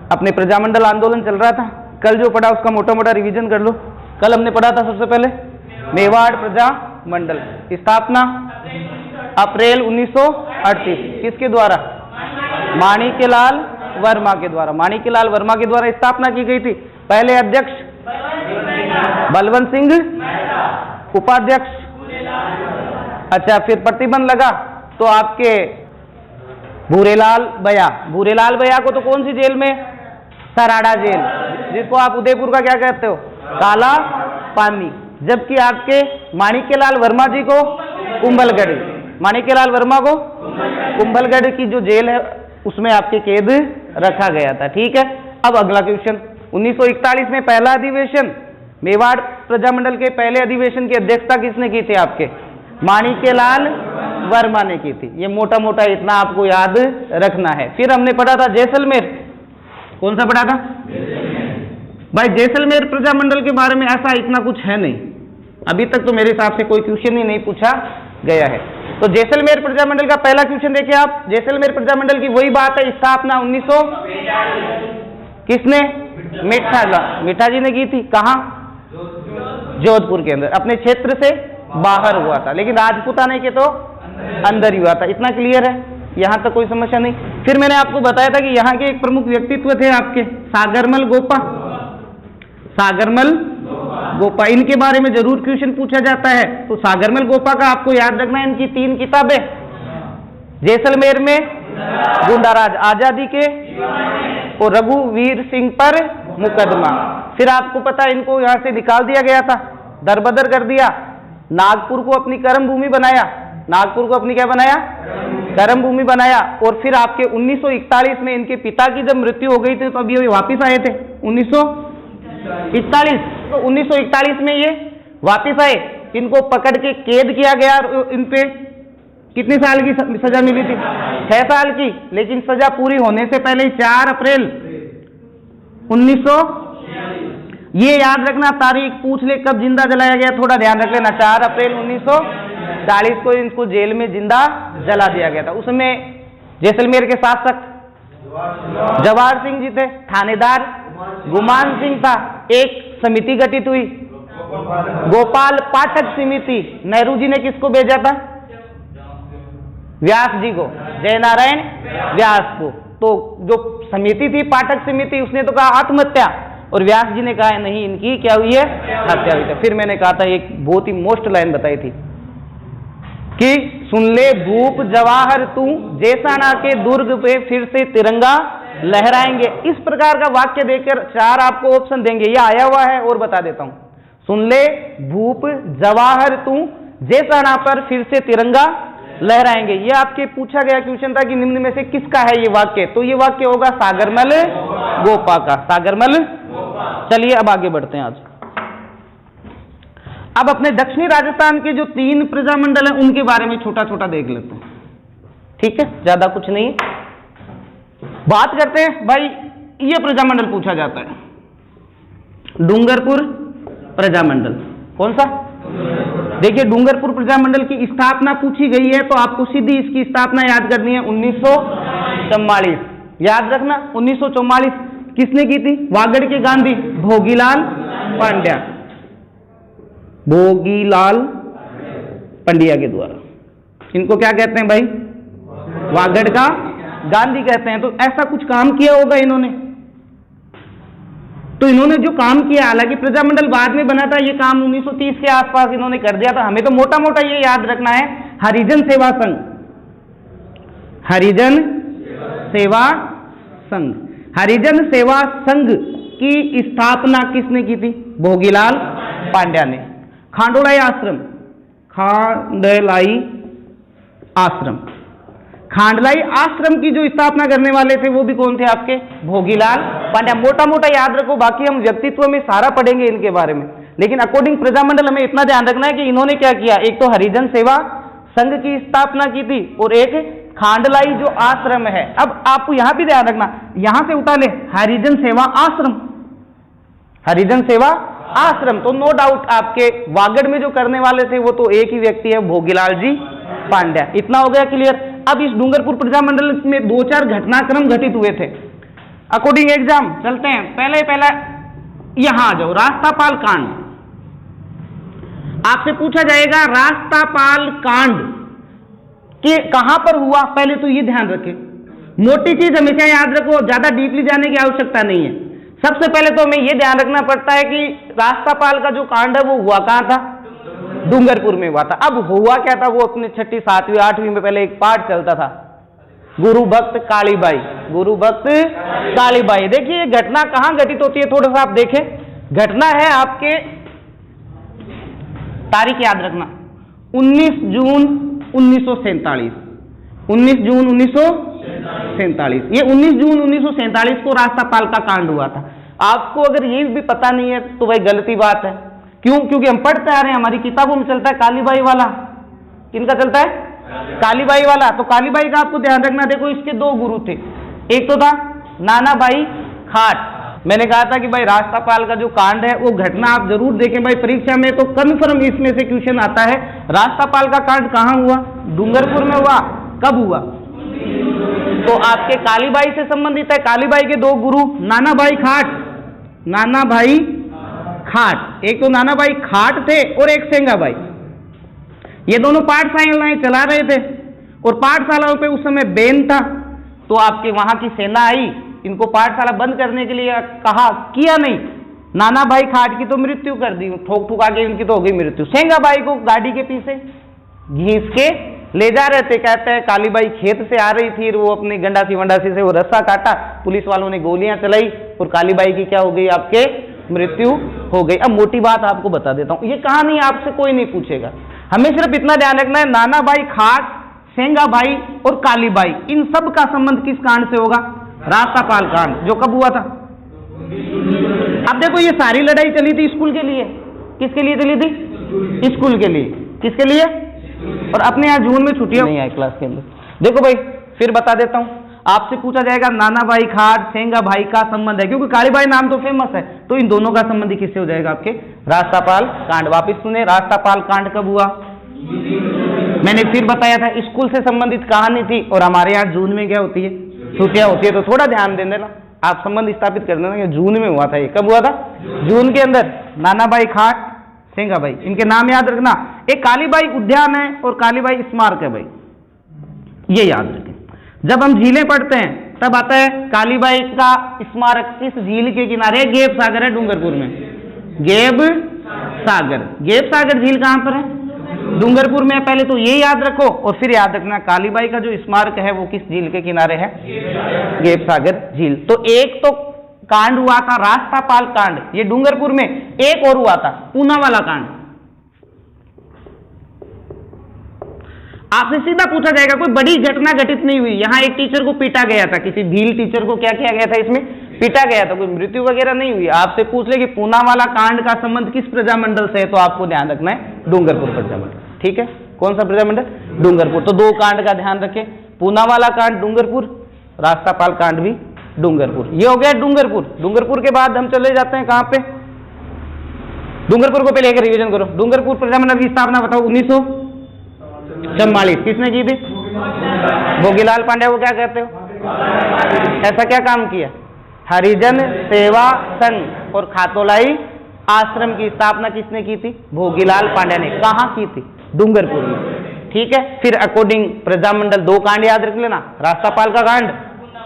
अपने प्रजामंडल आंदोलन चल रहा था, कल जो पढ़ा उसका मोटा मोटा रिवीजन कर लो। कल हमने पढ़ा था सबसे पहले मेवाड़ प्रजामंडल, स्थापना अप्रैल 1938, किसके द्वारा? माणिक्यलाल वर्मा के द्वारा। माणिक्यलाल वर्मा के द्वारा स्थापना की गई थी। पहले अध्यक्ष बलवंत सिंह, उपाध्यक्ष, अच्छा फिर प्रतिबंध लगा तो आपके भूरेलाल बया। भूरेलाल बया को तो कौन सी जेल में? सराड़ा जेल, जिसको आप उदयपुर का क्या कहते हो? काला पानी। जबकि आपके माणिक्यलाल वर्मा जी को कुंभलगढ़, माणिक्यलाल वर्मा को कुंभलगढ़ की जो जेल है उसमें आपके कैद रखा गया था। ठीक है, अब अगला क्वेश्चन। 1941 में पहला अधिवेशन, मेवाड़ प्रजामंडल के पहले अधिवेशन की अध्यक्षता किसने की थी? आपके माणिक्यलाल वर्मा ने की थी। ये मोटा मोटा इतना आपको याद रखना है। फिर हमने पढ़ा था जैसलमेर, कौन सा पढ़ा था भाई? जैसलमेर प्रजामंडल के बारे में ऐसा इतना कुछ है नहीं, अभी तक तो मेरे हिसाब से कोई क्वेश्चन ही नहीं पूछा गया है। तो जैसलमेर प्रजामंडल का पहला क्वेश्चन देखिए आप। जैसलमेर प्रजामंडल की वही बात है, स्थापना 1900 किसने? मिठा जी ने की थी। कहाँ? जोधपुर के अंदर, अपने क्षेत्र से बाहर हुआ था, लेकिन राजपूताने के तो अंदर ही हुआ था। इतना क्लियर है, यहाँ तक कोई समस्या नहीं। फिर मैंने आपको बताया था कि यहाँ के एक प्रमुख व्यक्तित्व थे आपके सागरमल गोपा। सागरमल गोपा, इनके बारे में जरूर क्वेश्चन पूछा जाता है। तो सागरमल गोपा का आपको याद रखना है, इनकी 3 किताबें। जैसलमेर में गुंडाराज, आजादी के, और रघुवीर सिंह पर मुकदमा। फिर आपको पता है इनको यहाँ से निकाल दिया गया था, दरबदर कर दिया, नागपुर को अपनी कर्म भूमि बनाया। नागपुर को अपनी क्या बनाया? कर्म भूमि बनाया। और फिर आपके 1941 में इनके पिता की जब मृत्यु हो गई थी तो अभी ये वापिस आए थे 1941। तो 1941 में ये वापिस आए, इनको पकड़ के कैद किया गया। इन पे कितने साल की सजा मिली थी? 6 साल की। लेकिन सजा पूरी होने से पहले 4 अप्रैल 1900, ये याद रखना, तारीख पूछ ले कब जिंदा जलाया गया, थोड़ा ध्यान रख लेना। 4 अप्रैल 1940 को इनको जेल में जिंदा जला दिया गया था। उसमें जैसलमेर के शासक जवाहर सिंह जी थे, थानेदार गुमान सिंह था। एक समिति गठित हुई, गोपाल पाठक समिति। नेहरू जी ने किसको भेजा था? व्यास जी को, जयनारायण व्यास को। तो जो समिति थी पाठक समिति, उसने तो कहा आत्महत्या, और व्यास जी ने कहा नहीं, इनकी क्या हुई है? हत्या हुई है। फिर मैंने कहा था एक बहुत ही मोस्ट लाइन बताई थी कि सुन ले भूप जवाहर तू, जैसा ना के दुर्ग पे फिर से तिरंगा लहराएंगे। इस प्रकार का वाक्य देकर 4 आपको ऑप्शन देंगे, ये आया हुआ है और बता देता हूं। सुन ले भूप जवाहर तू, जैसा ना पर फिर से तिरंगा लहराएंगे। ये आपके पूछा गया क्वेश्चन था कि निम्न में से किसका है ये वाक्य? तो ये वाक्य होगा सागरमल गोपा का, सागरमल। चलिए अब आगे बढ़ते हैं। आज अब अपने दक्षिणी राजस्थान के जो 3 प्रजामंडल हैं उनके बारे में छोटा छोटा देख लेते हैं। ठीक है, ज्यादा कुछ नहीं। बात करते हैं भाई, ये प्रजामंडल पूछा जाता है डूंगरपुर प्रजामंडल। कौन सा? देखिए, डूंगरपुर प्रजामंडल की स्थापना पूछी गई है तो आपको सीधी इसकी स्थापना याद करनी है 1944। याद रखना 1944 किसने की थी? वागड़ के गांधी भोगीलाल पांड्या, भोगीलाल पंड्या के द्वारा। इनको क्या कहते हैं भाई? वागड़ का गांधी कहते हैं। तो ऐसा कुछ काम किया होगा इन्होंने। तो इन्होंने जो काम किया, हालांकि प्रजामंडल बाद में बना था, ये काम 1930 के आसपास इन्होंने कर दिया था। हमें तो मोटा मोटा ये याद रखना है, हरिजन सेवा संघ, हरिजन सेवा संघ। हरिजन सेवा संघ की स्थापना किसने की थी? भोगीलाल पांड्या ने। खांडोलाई आश्रम, खांडलाई आश्रम, खांडलाई आश्रम की जो स्थापना करने वाले थे वो भी कौन थे? आपके भोगीलाल पांड्या। मोटा मोटा याद रखो, बाकी हम व्यक्तित्व में सारा पढ़ेंगे इनके बारे में, लेकिन अकॉर्डिंग प्रजामंडल हमें इतना ध्यान रखना है कि इन्होंने क्या किया। एक तो हरिजन सेवा संघ की स्थापना की थी और एक खांडलाई जो आश्रम है। अब आपको यहां भी ध्यान रखना, यहां से उठा ले हरिजन सेवा आश्रम, हरिजन सेवा आश्रम। तो नो डाउट आपके वागड़ में जो करने वाले थे वो तो एक ही व्यक्ति है, भोगीलाल जी पांड्या। इतना हो गया क्लियर। अब इस डूंगरपुर प्रजामंडल में 2-4 घटनाक्रम घटित हुए थे। अकॉर्डिंग एग्जाम चलते हैं। पहला यहां आ जाओ, रास्तापाल कांड। आपसे पूछा जाएगा रास्तापाल कांड कि कहां पर हुआ, पहले तो ये ध्यान रखें। मोटी चीज हमेशा याद रखो, ज्यादा डीपली जाने की आवश्यकता नहीं है। सबसे पहले तो हमें यह ध्यान रखना पड़ता है कि रास्तापाल का जो कांड है वो हुआ कहां था, डूंगरपुर में हुआ था। अब हुआ क्या था, वो अपने 6ठी 7वीं 8वीं में पहले एक पाठ चलता था, गुरु भक्त कालीबाई, गुरु भक्त कालीबाई। देखिए घटना कहां घटित होती है, थोड़ा सा आप देखें। घटना है आपके, तारीख याद रखना, 19 जून 1947, 19 जून 1947। ये 19 जून 1947 को रास्तापाल का कांड हुआ था। आपको अगर ये भी पता नहीं है तो भाई गलती बात है। क्यों? क्योंकि हम पढ़ते आ रहे हैं, हमारी किताबों में चलता है कालीबाई वाला। किनका चलता है? कालीबाई वाला। तो कालीबाई का आपको ध्यान रखना। देखो इसके 2 गुरु थे, एक तो था नानाबाई खाट। मैंने कहा था कि भाई रास्तापाल का जो कांड है वो घटना आप जरूर देखें भाई, परीक्षा में तो कन्फर्म इसमें से क्वेश्चन आता है। रास्तापाल का कांड कहां हुआ? डूंगरपुर में हुआ। कब हुआ? तो आपके कालीबाई से संबंधित है। कालीबाई के 2 गुरु नानाबाई खाट, नानाभाई खाट, एक तो नानाभाई खाट थे और एक सेंगाबाई। ये दोनों पाठशालाएं चला रहे थे और पाठशालाओं पे उस समय बैन था। तो आपके वहां की सेना आई, इनको पाठशाला बंद करने के लिए कहा, किया नहीं। नानाभाई खाट की तो मृत्यु कर दी, ठोक ठुका के उनकी तो हो गई मृत्यु। सेंगाबाई को गाड़ी के पीछे घींच के ले जा रहे थे। कहते हैं कालीबाई खेत से आ रही थी, वो अपनी गंडासी वंडासी से वो रस्सा काटा, पुलिस वालों ने गोलियां चलाई और कालीबाई की क्या हो गई, आपके मृत्यु हो गई। अब मोटी बात आपको बता देता हूं, ये कहानी आपसे कोई नहीं पूछेगा, हमें सिर्फ इतना ध्यान रखना है, नानाभाई खाट, सेंगाबाई और कालीबाई, इन सब का संबंध किस कांड से होगा? रास्तापाल कांड, जो कब हुआ था? अब देखो ये सारी लड़ाई चली थी स्कूल के लिए। किसके लिए चली थी? स्कूल के लिए। किसके लिए? और अपने यहाँ जून में छुट्टियां नहीं आई क्लास के अंदर। देखो भाई फिर बता देता हूं, आपसे पूछा जाएगा नानाभाई खाट सेंगाभाई का संबंध है, क्योंकि कालीबाई नाम तो फेमस है, तो इन दोनों का संबंध किससे हो जाएगा? आपके रास्तापाल कांड। वापिस सुने, रास्तापाल कांड कब हुआ? मैंने फिर बताया था स्कूल से संबंधित कहानी थी और हमारे यहाँ जून में क्या होती है? छुट्टियां होती है। तो थोड़ा ध्यान दे देना, आप संबंध स्थापित कर देना, जून में हुआ था। ये कब हुआ था? जून के अंदर। नानाभाई खाट सेंगाभाई, इनके नाम याद रखना। एक कालीबाई उद्यान है और कालीबाई स्मारक है भाई, ये याद रखें। जब हम झीलें पढ़ते हैं तब आता है कालीबाई का स्मारक किस झील के किनारे? गेप सागर है डूंगरपुर में। गेप सागर, गेप सागर झील कहां पर है? डूंगरपुर में। पहले तो ये याद रखो और फिर याद रखना कालीबाई का जो स्मारक है वो किस झील के किनारे है? गेप सागर झील। तो एक तो कांड हुआ था रास्तापाल कांड, ये डूंगरपुर में। एक और हुआ था पूनावाला कांड। आपसे सीधा पूछा जाएगा, कोई बड़ी घटना घटित नहीं हुई, यहां एक टीचर को पीटा गया था, किसी भील टीचर को क्या किया गया था? इसमें पीटा गया था, कोई मृत्यु वगैरह नहीं हुई। आपसे पूछ ले कि पूनावाला कांड का संबंध किस प्रजामंडल से है, तो आपको ध्यान रखना है डूंगरपुर प्रजामंडल। ठीक है, कौन सा प्रजामंडल? डूंगरपुर। तो 2 कांड का ध्यान रखें, पूनावाला कांड डूंगरपुर, रास्तापाल कांड भी डूंगरपुर। ये हो गया डूंगरपुर। डूंगरपुर के बाद हम चले जाते हैं कहां पे? डूंगरपुर को पहले एक रिवीजन करो। डूंगरपुर प्रजामंडल की स्थापना बताओ 1944। किसने की थी? भोगीलाल पांड्या को क्या कहते हो? ऐसा क्या काम किया? हरिजन सेवा संघ और खातोलाई आश्रम की स्थापना किसने की थी? भोगीलाल पांड्या ने। कहां की थी? डूंगरपुर में। ठीक है, फिर अकॉर्डिंग प्रजामंडल 2 कांड याद रख लेना, रास्तापाल का कांड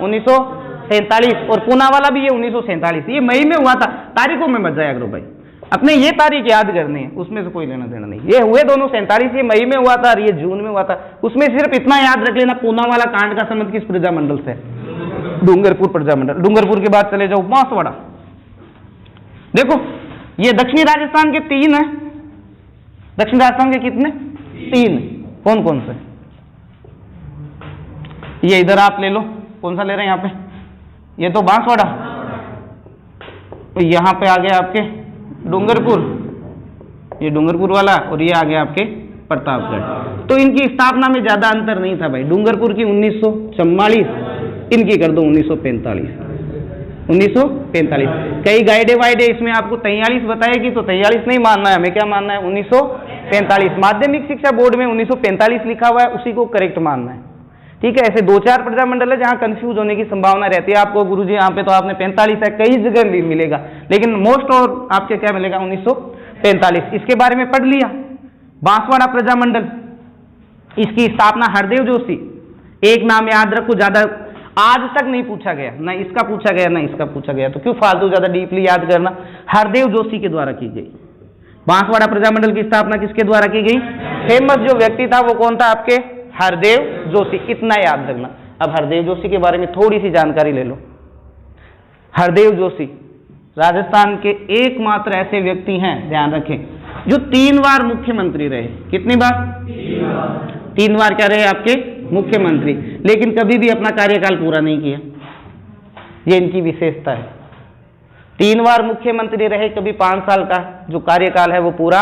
1947 और पूनावाला भी ये 1947। ये मई में हुआ था। तारीखों में मत जाया करो भाई, अपने ये तारीख याद करनी है, उसमें से कोई लेना देना नहीं। ये हुए दोनों 47, ये मई में हुआ था और ये जून में हुआ था। उसमें सिर्फ इतना याद रख लेना, पूनावाला कांड का संबंध किस प्रजामंडल से? डूंगरपुर प्रजामंडल। डूंगरपुर के बाद चले जाओ बांसवाड़ा। देखो ये दक्षिणी राजस्थान के 3 है। दक्षिण राजस्थान के कितने? 3। कौन कौन से? ये इधर आप ले लो, कौन सा ले रहे हैं यहाँ पे? ये तो बांसवाड़ा, यहां पे आ गया आपके डूंगरपुर, ये डूंगरपुर वाला, और ये आ गया आपके प्रतापगढ़। तो इनकी स्थापना में ज्यादा अंतर नहीं था भाई। डूंगरपुर की 1944, इनकी कर दो 1945। 1945। कई गाइडे वाइडे इसमें आपको 43 बताएगी, तो 43 नहीं मानना है, हमें क्या मानना है? 1945। माध्यमिक शिक्षा बोर्ड में 1945 लिखा हुआ है, उसी को करेक्ट मानना है। ठीक है। ऐसे 2-4 प्रजामंडल है जहां कंफ्यूज होने की संभावना रहती है आपको, गुरुजी यहाँ पे तो आपने 45 है, कई जगह भी मिलेगा, लेकिन मोस्ट और आपके क्या मिलेगा 1945। इसके बारे में पढ़ लिया। बांसवाड़ा प्रजामंडल, इसकी स्थापना हरदेव जोशी। एक नाम याद रखो, ज्यादा आज तक नहीं पूछा गया, ना इसका पूछा गया ना इसका पूछा गया, तो क्यों फालतू ज्यादा डीपली याद करना। हरदेव जोशी के द्वारा की गई। बांसवाड़ा प्रजामंडल की स्थापना किसके द्वारा की गई? फेमस जो व्यक्ति था वो कौन था आपके? हरदेव जोशी। इतना याद रखना। अब हरदेव जोशी के बारे में थोड़ी सी जानकारी ले लो। हरदेव जोशी राजस्थान के एकमात्र ऐसे व्यक्ति हैं, ध्यान रखें, जो 3 बार मुख्यमंत्री रहे। कितनी बार? 3 बार क्या रहे आपके? मुख्यमंत्री, लेकिन कभी भी अपना कार्यकाल पूरा नहीं किया। ये इनकी विशेषता है। 3 बार मुख्यमंत्री रहे, कभी 5 साल का जो कार्यकाल है वो पूरा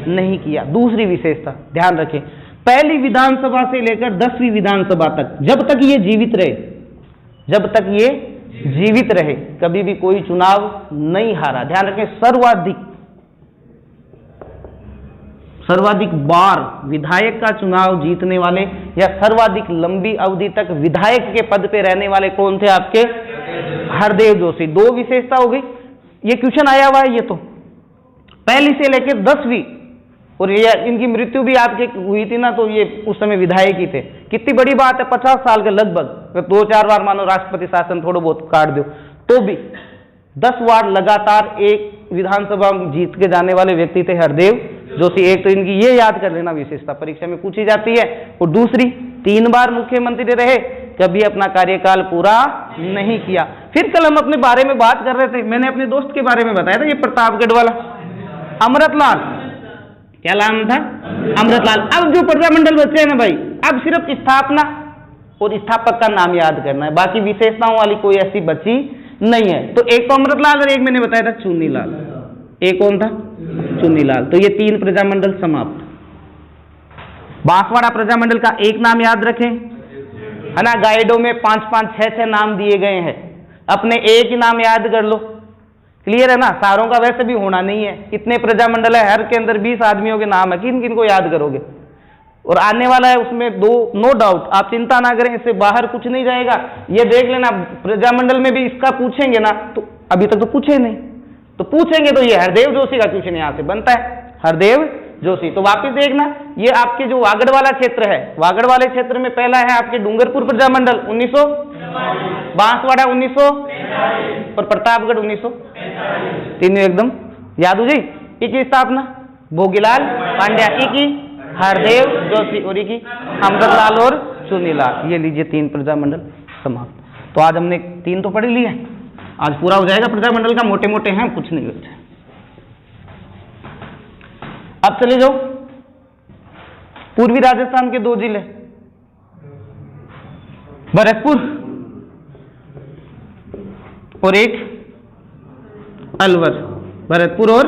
नहीं किया। दूसरी विशेषता ध्यान रखें, पहली विधानसभा से लेकर 10वीं विधानसभा तक, जब तक ये जीवित रहे, जब तक ये जीवित रहे, कभी भी कोई चुनाव नहीं हारा। ध्यान रखें, सर्वाधिक बार विधायक का चुनाव जीतने वाले या सर्वाधिक लंबी अवधि तक विधायक के पद पे रहने वाले कौन थे आपके? हरदेव जोशी। 2 विशेषता हो गई। ये क्वेश्चन आया हुआ है, ये तो पहली से लेकर 10वीं, और ये इनकी मृत्यु भी आपके हुई थी ना, तो ये उस समय विधायक ही थे। कितनी बड़ी बात है, 50 साल के लगभग। 2-4 बार मानो राष्ट्रपति शासन थोड़ा बहुत काट दो, तो भी 10 बार लगातार एक विधानसभा जीत के जाने वाले व्यक्ति थे हरदेव जोशी। एक तो इनकी ये याद कर लेना विशेषता, परीक्षा में पूछी जाती है। और दूसरी, 3 बार मुख्यमंत्री रहे, कभी अपना कार्यकाल पूरा नहीं किया। फिर कल हम अपने बारे में बात कर रहे थे, मैंने अपने दोस्त के बारे में बताया था, ये प्रतापगढ़ वाला अमृतलाल। क्या नाम था? अमृतलाल। अब जो प्रजामंडल बचे हैं ना भाई, अब सिर्फ स्थापना और स्थापक का नाम याद करना है, बाकी विशेषताओं वाली कोई ऐसी बची नहीं है। तो एक तो अमृतलाल और एक मैंने बताया था चुन्नीलाल। एक कौन था? चुन्नीलाल। तो ये 3 प्रजामंडल समाप्त। बांसवाड़ा प्रजामंडल का एक नाम याद रखें, है ना। गाइडों में 5-5, 6-6 नाम दिए गए हैं, अपने एक ही नाम याद कर लो। क्लियर है ना? सारों का वैसे भी होना नहीं है। इतने प्रजामंडल है, हर के अंदर 20 आदमियों के नाम है, किन किन को याद करोगे? और आने वाला है उसमें 2, नो डाउट, आप चिंता ना करें, इससे बाहर कुछ नहीं जाएगा। ये देख लेना, प्रजामंडल में भी इसका पूछेंगे ना, तो अभी तक तो पूछे नहीं, तो पूछेंगे तो ये हरदेव जोशी का क्वेश्चन यहां से बनता है, हरदेव जोशी। तो वापिस देखना, ये आपके जो वागड़ वाला क्षेत्र है, वागड़ वाले क्षेत्र में पहला है आपके डूंगरपुर प्रजामंडल 1900, बांसवाड़ा 1900 और प्रतापगढ़ 1900। तीनों एकदम याद हो जाए। एक की स्थापना भोगीलाल पांड्या, एक की हरदेव जोशी और एक की अमृतलाल और चुन्नीलाल। ये लीजिए 3 प्रजामंडल समाप्त। तो आज हमने 3 तो पढ़ लिए, आज पूरा हो जाएगा प्रजामंडल का, मोटे मोटे हैं, कुछ नहीं बचा। अब चले जाओ पूर्वी राजस्थान के 2 जिले, भरतपुर और एक अलवर। भरतपुर और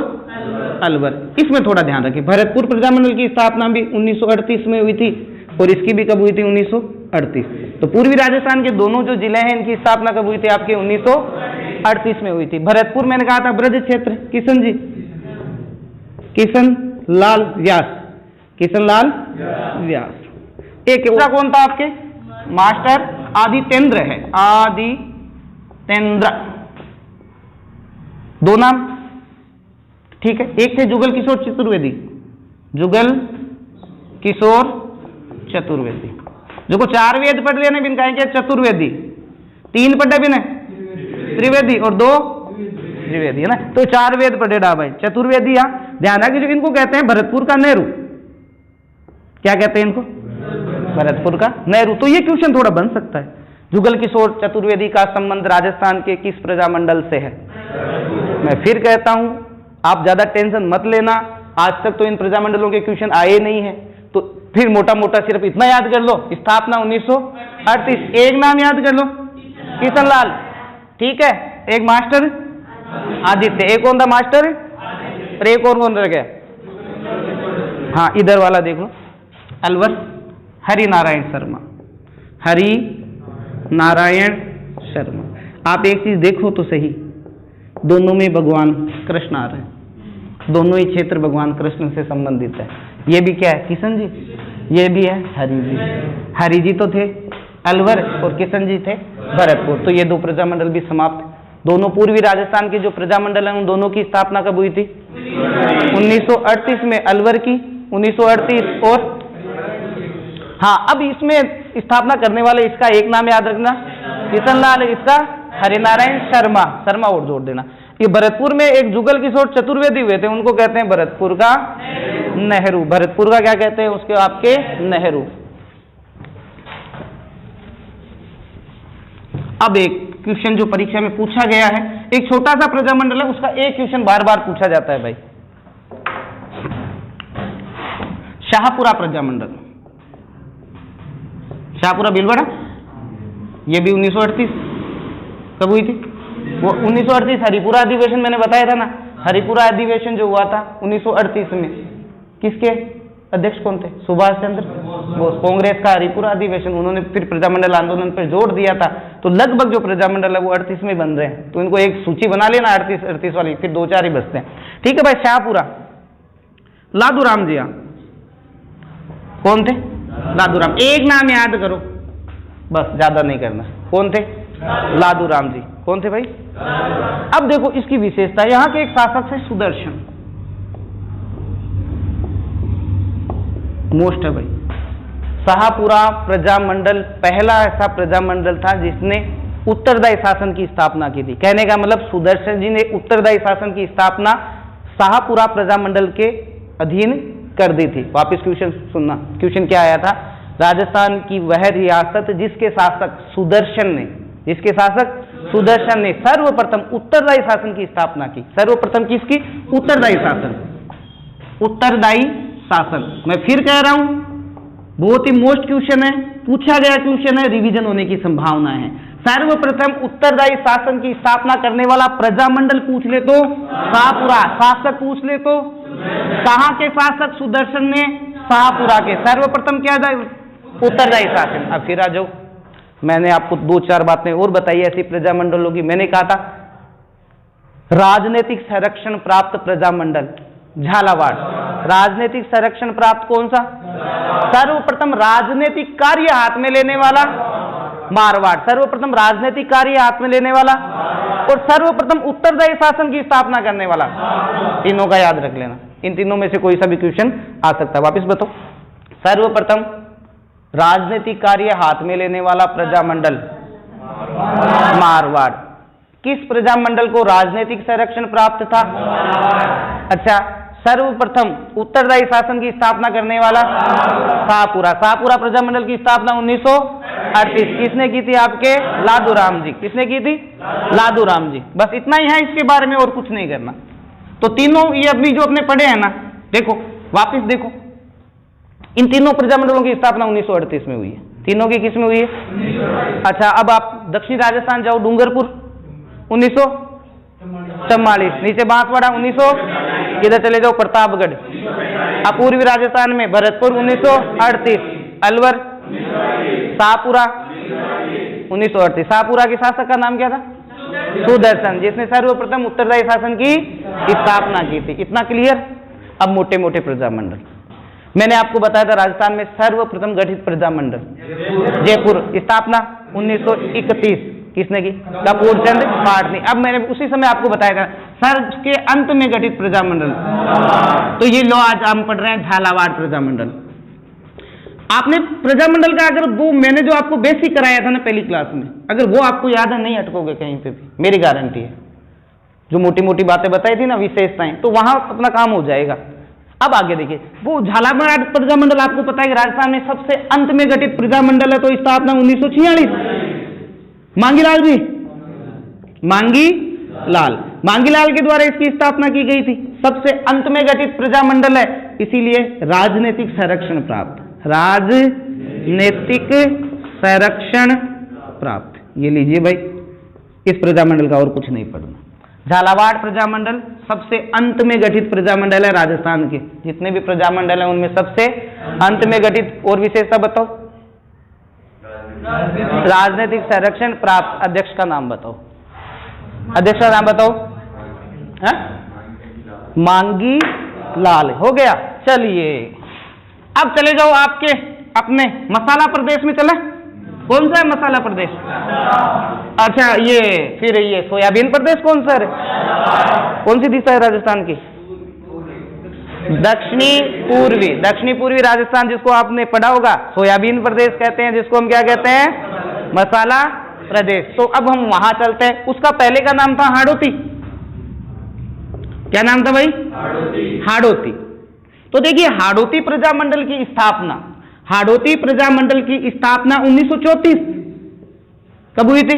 अलवर, इसमें थोड़ा ध्यान रखें। भरतपुर प्रजामंडल की स्थापना भी 1938 में हुई थी और इसकी भी कब हुई थी? 1938। तो पूर्वी राजस्थान के दोनों जो जिले हैं, इनकी स्थापना कब हुई थी? आपके 1938 में हुई थी। भरतपुर मैंने कहा था ब्रज क्षेत्र, किशन जी, किशन लाल व्यास, किशनलाल व्यास। एक कौन था आपके? मास्टर आदितेंद्र है, आदितेंद्र। 2 नाम, ठीक है। एक थे जुगल किशोर चतुर्वेदी, जुगल किशोर चतुर्वेदी, जो को 4 वेद पढ़ लेने बिन कहेंगे चतुर्वेदी, 3 पढ़े बिन त्रिवेदी और 2 त्रिवेदी, है ना। तो 4 वेद पढ़े डा भाई, चतुर्वेदी। यहाँ ध्यान रखिए, जो इनको कहते हैं भरतपुर का नेहरू। क्या कहते हैं इनको? भरतपुर का नेहरू। तो ये क्वेश्चन थोड़ा बन सकता है, जुगल किशोर चतुर्वेदी का संबंध राजस्थान के किस प्रजामंडल से है? मैं फिर कहता हूं, आप ज्यादा टेंशन मत लेना, आज तक तो इन प्रजामंडलों के क्वेश्चन आए नहीं है, तो फिर मोटा मोटा सिर्फ इतना याद कर लो, स्थापना 1938। एक नाम याद कर लो, किशनलाल, ठीक है। एक मास्टर आदित्य, एक कौन था मास्टर? और एक और कौन रह गया? हाँ, इधर वाला देख लो, अलवर हरि नारायण शर्मा, हरि नारायण शर्मा। आप एक चीज देखो तो सही, दोनों में भगवान कृष्ण आ रहे हैं, दोनों ही क्षेत्र भगवान कृष्ण से संबंधित है। ये भी क्या है? किशन जी, ये भी है हरि जी। हरि जी तो थे अलवर और किशन जी थे भरतपुर। तो ये दो प्रजामंडल भी समाप्त। दोनों पूर्वी राजस्थान के जो प्रजामंडल हैं उन दोनों की स्थापना कब हुई थी? 1938 में अलवर की, 1938 और हाँ, अब इसमें स्थापना करने वाले इसका एक नाम याद रखना, किशनलाल, इसका हरिनारायण शर्मा, शर्मा और जोड़ देना। ये भरतपुर में एक जुगल किशोर चतुर्वेदी हुए थे, उनको कहते हैं भरतपुर का नेहरू। भरतपुर का क्या कहते हैं? उसके आपके नेहरू। अब एक क्वेश्चन जो परीक्षा में पूछा गया है, एक छोटा सा प्रजामंडल है, उसका एक क्वेश्चन बार बार पूछा जाता है भाई। शाहपुरा प्रजामंडल, शाहपुरा भीलवाड़ा, ये भी 1938 कब हुई थी? वो 1938 हरिपुरा अधिवेशन मैंने बताया था ना, हरिपुरा अधिवेशन जो हुआ था 1938 में, किसके अध्यक्ष कौन थे? सुभाष चंद्र बोस। कांग्रेस का हरिपुरा अधिवेशन, उन्होंने फिर प्रजामंडल आंदोलन पर जोर दिया था। तो लगभग जो प्रजामंडल है वो 38 में बन रहे हैं। तो इनको एक सूची बना लेना 38 वाली, फिर 2-4 ही बचते हैं। ठीक है भाई। शाहपुरा, लादूराम जी कौन थे? लादूराम, एक नाम याद करो बस, ज्यादा नहीं करना। कौन थे? लादूराम जी। कौन थे भाई? अब देखो इसकी विशेषता, यहाँ के एक शासक थे सुदर्शन, मोस्ट है भाई। शाहपुरा प्रजामंडल पहला ऐसा प्रजामंडल था जिसने उत्तरदायी शासन की स्थापना की थी। कहने का मतलब सुदर्शन जी ने उत्तरदायी शासन की स्थापना शाहपुरा प्रजामंडल के अधीन कर दी थी। वापिस क्वेश्चन सुनना, क्वेश्चन क्या आया था? राजस्थान की वह रियासत जिसके शासक सुदर्शन ने, जिसके शासक सुदर्शन ने सर्वप्रथम उत्तरदायी शासन की स्थापना की। सर्वप्रथम किसकी? उत्तरदायी शासन, उत्तरदायी शासन। मैं फिर कह रहा हूं, बहुत ही मोस्ट क्वेश्चन है, पूछा गया क्वेश्चन है, रिवीजन होने की संभावना है। सर्वप्रथम उत्तरदायी शासन की स्थापना करने वाला प्रजामंडल पूछ ले तो शाहपुरा, शासक पूछ ले तो कहां के शासक? सुदर्शन ने शाहपुरा के। सर्वप्रथम क्या था? उत्तरदायी शासन। अब फिर आ जाओ, मैंने आपको 2-4 बातें और बताई ऐसी प्रजामंडलों की। मैंने कहा था राजनीतिक संरक्षण प्राप्त प्रजामंडल झालावाड़, राजनीतिक संरक्षण प्राप्त कौन सा? सर्वप्रथम राजनीतिक कार्य हाथ में लेने वाला मारवाड़, सर्वप्रथम राजनीतिक कार्य हाथ में लेने वाला, और सर्वप्रथम उत्तरदायी शासन की स्थापना करने वाला। तीनों का याद रख लेना, इन तीनों में से कोई सा भी क्वेश्चन आ सकता है। वापिस बताओ, सर्वप्रथम राजनीतिक कार्य हाथ में लेने वाला प्रजामंडल मारवाड़। किस प्रजामंडल को राजनीतिक संरक्षण प्राप्त था? अच्छा, सर्वप्रथम उत्तरदायी शासन की स्थापना करने वाला शाहपुरा। शाहपुरा प्रजामंडल की स्थापना 1938 किसने की थी? आपके लादूराम जी। किसने की थी? लादूराम जी। बस इतना ही है इसके बारे में, और कुछ नहीं करना। तो तीनों ये अभी जो अपने पढ़े हैं ना, देखो वापिस देखो, इन तीनों प्रजामंडलों की स्थापना 1938 में हुई है। तीनों की किस में हुई है? अच्छा, अब आप दक्षिण राजस्थान जाओ, डूंगरपुर 1944, नीचे बांसवाड़ा 1900, इधर चले जाओ प्रतापगढ़। अब पूर्वी राजस्थान में भरतपुर 1938, अलवर, शाहपुरा 1938। शाहपुरा के शासक का नाम क्या था? सुदर्शन, जिसने सर्वप्रथम उत्तरदायी शासन की स्थापना की थी। इतना क्लियर? अब मोटे मोटे प्रजामंडल मैंने आपको बताया था, राजस्थान में सर्वप्रथम गठित प्रजामंडल जयपुर, स्थापना 1931, किसने की? कपूर चंद पाटनी। अब मैंने उसी समय आपको बताया था सर के अंत में गठित प्रजामंडल, तो ये लो आज हम पढ़ रहे हैं झालावाड़ प्रजामंडल। आपने प्रजामंडल का अगर वो मैंने जो आपको बेसिक कराया था ना पहली क्लास में, अगर वो आपको याद है, नहीं अटकोगे कहीं पे भी, मेरी गारंटी है। जो मोटी मोटी बातें बताई थी ना, विशेषताएं, तो वहां अपना काम हो जाएगा। अब आगे देखिए, वो झालावाड़ प्रजामंडल आपको पता है कि राजस्थान में सबसे अंत में गठित प्रजामंडल है, तो स्थापना 1946। मांगीलाल जी, मांगीलाल के द्वारा इसकी स्थापना की गई थी। सबसे अंत में गठित प्रजामंडल है, इसीलिए राजनीतिक संरक्षण प्राप्त, राजनीतिक संरक्षण प्राप्त। ये लीजिए भाई, इस प्रजामंडल का और कुछ नहीं पढ़ना। झालावाड़ प्रजामंडल सबसे अंत में गठित प्रजामंडल है राजस्थान के। जितने भी प्रजामंडल हैं उनमें सबसे अंत में गठित। और विशेषता बताओ? राजनीतिक संरक्षण प्राप्त। अध्यक्ष का नाम बताओ, अध्यक्ष का नाम बताओ। मांगी लाल, हो गया। चलिए अब चले जाओ आपके अपने मसाला प्रदेश में। चले कौन सा है मसाला प्रदेश? अच्छा, ये फिर ये सोयाबीन प्रदेश कौन सा है? कौन सी दिशा है राजस्थान की? दक्षिणी पूर्वी राजस्थान, जिसको आपने पढ़ा होगा सोयाबीन प्रदेश कहते हैं, जिसको हम क्या कहते हैं? मसाला प्रदेश। तो अब हम वहां चलते हैं। उसका पहले का नाम था हाड़ौती। क्या नाम था भाई? हाड़ौती। तो देखिए, हाड़ौती प्रजामंडल की स्थापना 1934 कब हुई थी?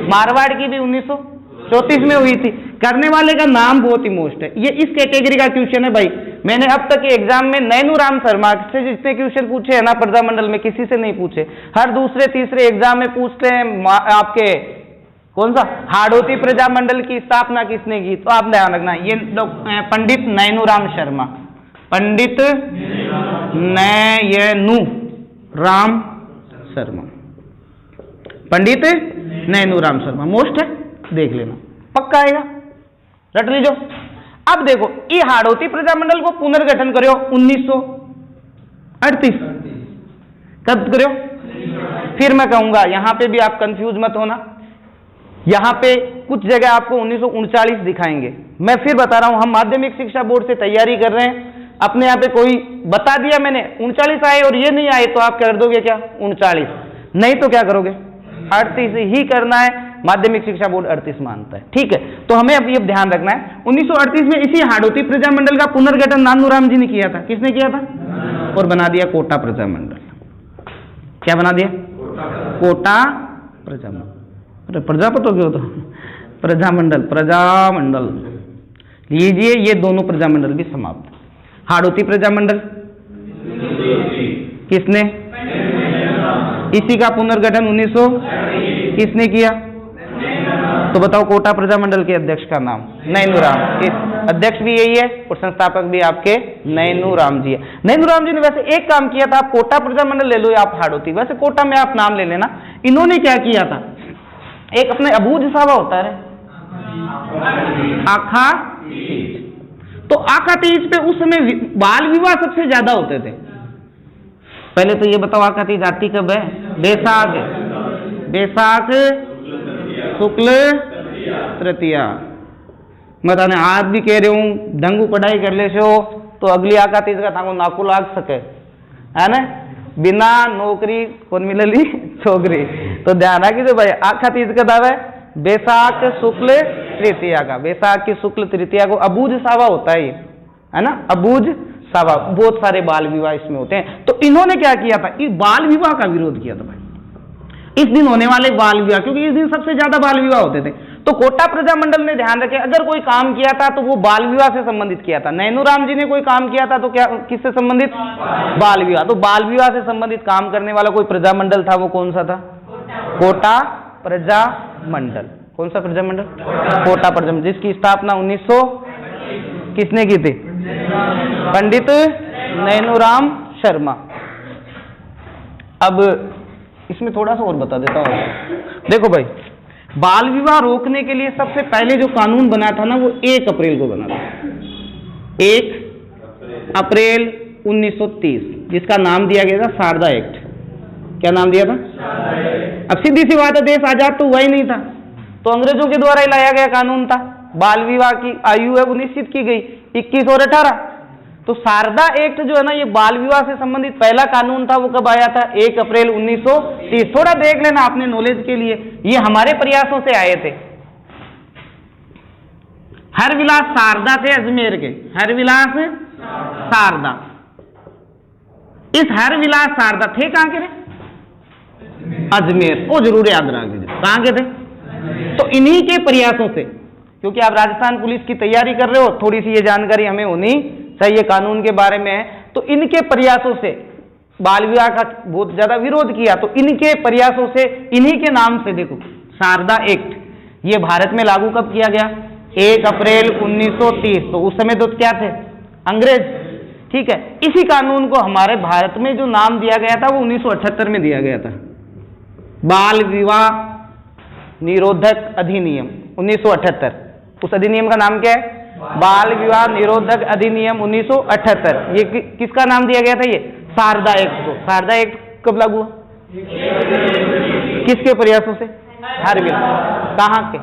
मारवाड़ की भी 1934 में हुई थी। करने वाले का नाम बहुत ही मोस्ट है। ये इस कैटेगरी का क्वेश्चन है भाई। मैंने अब तक के एग्जाम में नैनूराम शर्मा से जितने क्वेश्चन पूछे हैं ना प्रजामंडल में, किसी से नहीं पूछे। हर दूसरे तीसरे एग्जाम में पूछते हैं आपके कौन सा? हाड़ौती प्रजामंडल की स्थापना किसने की? तो आप ध्यान रखना, ये पंडित नैनूराम शर्मा, पंडित नैनू राम शर्मा, पंडित नैनूराम शर्मा मोस्ट है, देख लेना, पक्का आएगा, रट लीजो। अब देखो, ये हाड़ौती प्रजामंडल को पुनर्गठन करो 1938। कब करो? फिर मैं कहूंगा, यहां पे भी आप कंफ्यूज मत होना। यहां पे कुछ जगह आपको 1939 दिखाएंगे। मैं फिर बता रहा हूं, हम माध्यमिक शिक्षा बोर्ड से तैयारी कर रहे हैं। अपने यहाँ पे कोई बता दिया मैंने 39 आए और ये नहीं आए तो आप कर दोगे क्या? 39। नहीं तो क्या करोगे? 38 ही करना है। माध्यमिक शिक्षा बोर्ड 38 मानता है, ठीक है। तो हमें अब ये ध्यान रखना है, 1938 में इसी हाड़ौती प्रजामंडल का पुनर्गठन नानूराम जी ने किया था। किसने किया था? और बना दिया कोटा प्रजामंडल। क्या बना दिया? कोटा प्रजामंडल। अरे प्रजापति क्यों? तो प्रजामंडल लीजिए, ये दोनों प्रजामंडल भी समाप्त। हाड़ौती प्रजामंडल किसने? इसी का पुनर्गठन 1900 किसने किया? तो बताओ, कोटा प्रजामंडल के अध्यक्ष का नाम? नैनूराम। इस अध्यक्ष भी यही है और संस्थापक भी आपके नैनूराम जी है। नैनूराम जी ने वैसे एक काम किया था, आप कोटा प्रजामंडल ले लो या आप हाड़ौती, वैसे कोटा में आप नाम ले लेना। इन्होंने क्या किया था, एक अपने अबूझ सावा होता है आखा तीज, तो आखा तीज पे उस समय बाल विवाह सबसे ज्यादा होते थे। पहले तो ये बताओ, आखा तीज आती कब है? बैसाख शुक्ल तृतीया। मैं आज भी कह रही हूँ, ढंगू पढ़ाई कर ले सो तो अगली आका तीज का थाको नाकू लाग सके, है ना? बिना नौकरी कौन मिलली? छोकरी। तो ध्यान रखी जो भाई, आका तीज का दावा है बैसाख शुक्ल तृतीया का। बैसाख की शुक्ल तृतीया को अबूझ सावा होता है, ये है ना? अबूझ सावा। बहुत सारे बाल विवाह इसमें होते हैं। तो इन्होंने क्या किया था? इस बाल विवाह का विरोध किया था भाई। इस दिन होने वाले बाल विवाह, क्योंकि इस दिन सबसे ज्यादा बाल विवाह होते थे, तो कोटा प्रजामंडल ने ध्यान रखे, अगर कोई काम किया था तो वो बाल विवाह से संबंधित किया था। नैनूराम जी ने कोई काम किया था तो क्या, किससे संबंधित? बाल विवाह। तो बाल विवाह से संबंधित काम करने वाला कोई प्रजामंडल था, वो कौन सा था? कोटा प्रजामंडल। कौन सा प्रजामंडल? कोटा प्रजामंडल, जिसकी स्थापना 1900 किसने की थी? पंडित नैनूराम शर्मा। अब इसमें थोड़ा सा और बता देता हूं। देखो भाई, बाल विवाह रोकने के लिए सबसे पहले जो कानून बना था ना, वो 1 अप्रैल को बना था। 1 अप्रैल 1930, जिसका नाम दिया गया था शारदा एक्ट। क्या नाम दिया था? अब सीधी सी बात है, देश आजाद तो हुआ ही नहीं था, तो अंग्रेजों के द्वारा ही लाया गया कानून था। बाल विवाह की आयु है वो निश्चित की गई 21 और 18। तो शारदा एक्ट जो है ना, ये बाल विवाह से संबंधित पहला कानून था। वो कब आया था? 1 अप्रैल 1930। थोड़ा देख लेना अपने नॉलेज के लिए, ये हमारे प्रयासों से आए थे। हरविलास शारदा थे अजमेर के, हरविलास शारदा। इस हरविलास शारदा थे कहां के थे? अजमेर। वो जरूर याद रख लीजिए, कहां के थे? तो इन्हीं के प्रयासों से, क्योंकि आप राजस्थान पुलिस की तैयारी कर रहे हो, थोड़ी सी ये जानकारी हमें होनी चाहिए कानून के बारे में। तो इनके प्रयासों से बाल विवाह का बहुत ज्यादा विरोध किया, तो इनके प्रयासों से, इन्हीं के नाम से देखो शारदा एक्ट, ये भारत में लागू कब किया गया? 1 अप्रैल 1930। तो उस समय तो क्या थे? अंग्रेज, ठीक है। इसी कानून को हमारे भारत में जो नाम दिया गया था वो 1978 में दिया गया था, बाल विवाह निरोधक अधिनियम 1978। उस अधिनियम का नाम क्या है? बाल विवाह निरोधक अधिनियम 1978। ये किसका नाम दिया गया था? ये शारदा एक्ट को। शारदा एक्ट कब लागू हुआ? किसके प्रयासों से? हार्विल। कहाँ के?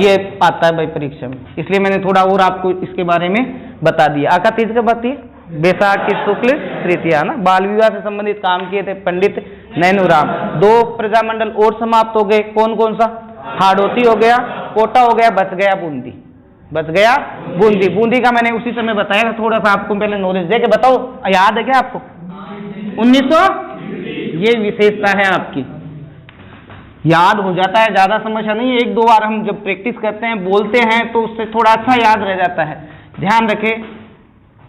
ये आता है भाई परीक्षा में, इसलिए मैंने थोड़ा और आपको इसके बारे में बता दिया। आका तीज का बात है बैसाख की शुक्ल तृतीया ना। बाल विवाह से संबंधित काम किए थे पंडित नैनूराम। 2 प्रजामंडल और समाप्त हो गए। कौन कौन सा? हाड़ौती हो गया, कोटा हो गया, बच गया बूंदी। बच गया बूंदी। बूंदी का मैंने उसी समय बताया था, थोड़ा सा आपको पहले नॉलेज दे के बताओ, याद है क्या आपको? 1900 ये विशेषता है आपकी, याद हो जाता है, ज्यादा समस्या नहीं है। 1-2 बार हम जब प्रैक्टिस करते हैं, बोलते हैं तो उससे थोड़ा अच्छा याद रह जाता है। ध्यान रखें,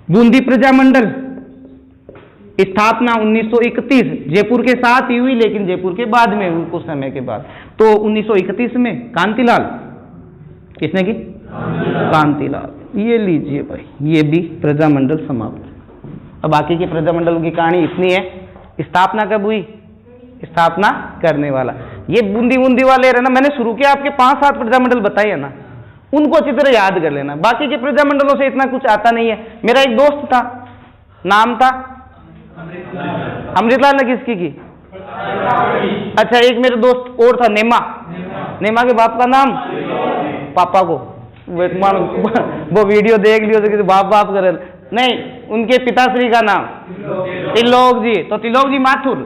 बूंदी प्रजामंडल स्थापना 1931, जयपुर के साथ ही हुई लेकिन जयपुर के बाद में हुई, कुछ समय के बाद। तो 1931 में कांतिलाल, किसने की? कांतिलाल। ये लीजिए भाई, ये भी प्रजामंडल समाप्त। अब बाकी के प्रजामंडलों की कहानी इतनी है। स्थापना कब हुई? स्थापना करने वाला ये बूंदी बूंदी वाले रहना, मैंने शुरू किया आपके 5-7 प्रजामंडल बताए है ना, उनको अच्छी तरह याद कर लेना। बाकी के प्रजामंडलों से इतना कुछ आता नहीं है। मेरा एक दोस्त था, नाम था अमृतलाल। ने किसकी की? अच्छा, एक मेरे दोस्त और था नेमा। नेमा के बाप का नाम? पापा को वो वीडियो देख लियो तो बाप बाप करे नहीं, उनके पिताश्री का नाम त्रिलोक जी। तो त्रिलोक जी माथुर,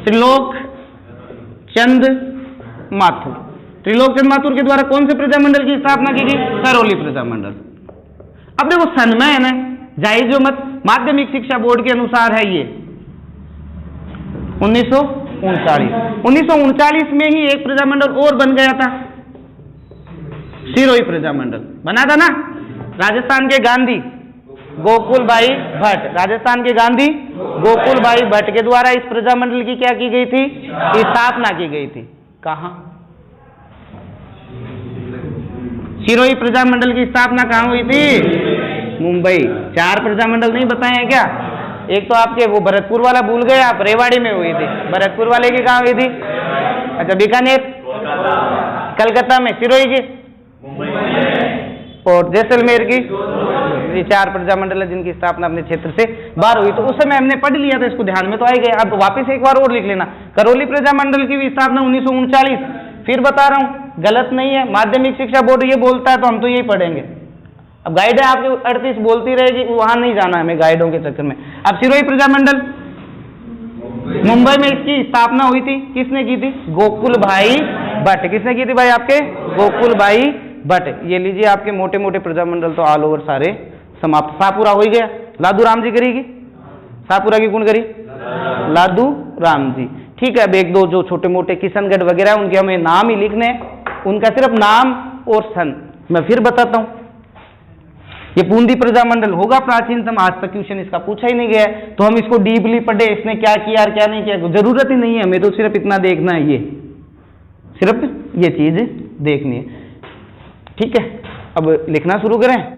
त्रिलोक चंद माथुर। त्रिलोक चंद माथुर के द्वारा कौन से प्रजामंडल की स्थापना की गई? करौली प्रजामंडल। अब देखो सन्मय है ना, जाहिर जो मत माध्यमिक शिक्षा बोर्ड के अनुसार है ये 1939 में ही एक प्रजामंडल और बन गया था, सिरोही प्रजामंडल बना था ना। राजस्थान के गांधी गोकुल भाई भट्ट, राजस्थान के गांधी गोकुल भाई भट्ट के द्वारा इस प्रजामंडल की क्या की गई थी? स्थापना की गई थी। कहां? सिरोही प्रजामंडल की स्थापना कहां हुई थी? मुंबई। 4 प्रजामंडल नहीं बताए हैं क्या? एक तो आपके वो भरतपुर वाला भूल गए आप, रेवाड़ी में हुई थी। भरतपुर वाले की कहां हुई थी? अच्छा, बीकानेर, कलकत्ता में। सिरोही की और जैसलमेर की। ये 4 प्रजामंडल है जिनकी स्थापना अपने क्षेत्र से बाहर हुई। तो उस समय हमने पढ़ लिया था, इसको ध्यान में तो आ गया। अब वापस एक बार और लिख लेना, करौली प्रजामंडल की भी स्थापना 1939। फिर बता रहा हूं, गलत नहीं है। माध्यमिक शिक्षा बोर्ड ये बोलता है तो हम तो यही पढ़ेंगे। अब गाइड है आपकी 38 बोलती रहेगी, वहां नहीं जाना हमें गाइडों के चक्कर में। अब सिरोही प्रजामंडल मुंबई में इसकी स्थापना हुई थी, किसने की थी? गोकुल भाई भट्ट। किसने की थी भाई? आपके गोकुल भाई भट्ट। ये लीजिए, आपके मोटे मोटे प्रजामंडल तो ऑल ओवर सारे समाप्त। शाहपुरा हो गया, लादू राम जी करेगी। शाहपुरा की कौन करी? लादू राम जी। ठीक है, अब 1-2 जो छोटे मोटे किशनगढ़ वगैरह उनके हमें नाम ही लिखने हैं, उनका सिर्फ नाम और सन मैं फिर बताता हूं। ये बूंदी प्रजामंडल होगा प्राचीनतम, आज तक क्वेश्चन इसका पूछा ही नहीं गया है, तो हम इसको डीपली पढ़े, इसने क्या किया और क्या नहीं किया, जरूरत ही नहीं है हमें। तो सिर्फ इतना देखना है, ये सिर्फ ये चीज देखनी है। ठीक है, अब लिखना शुरू करें।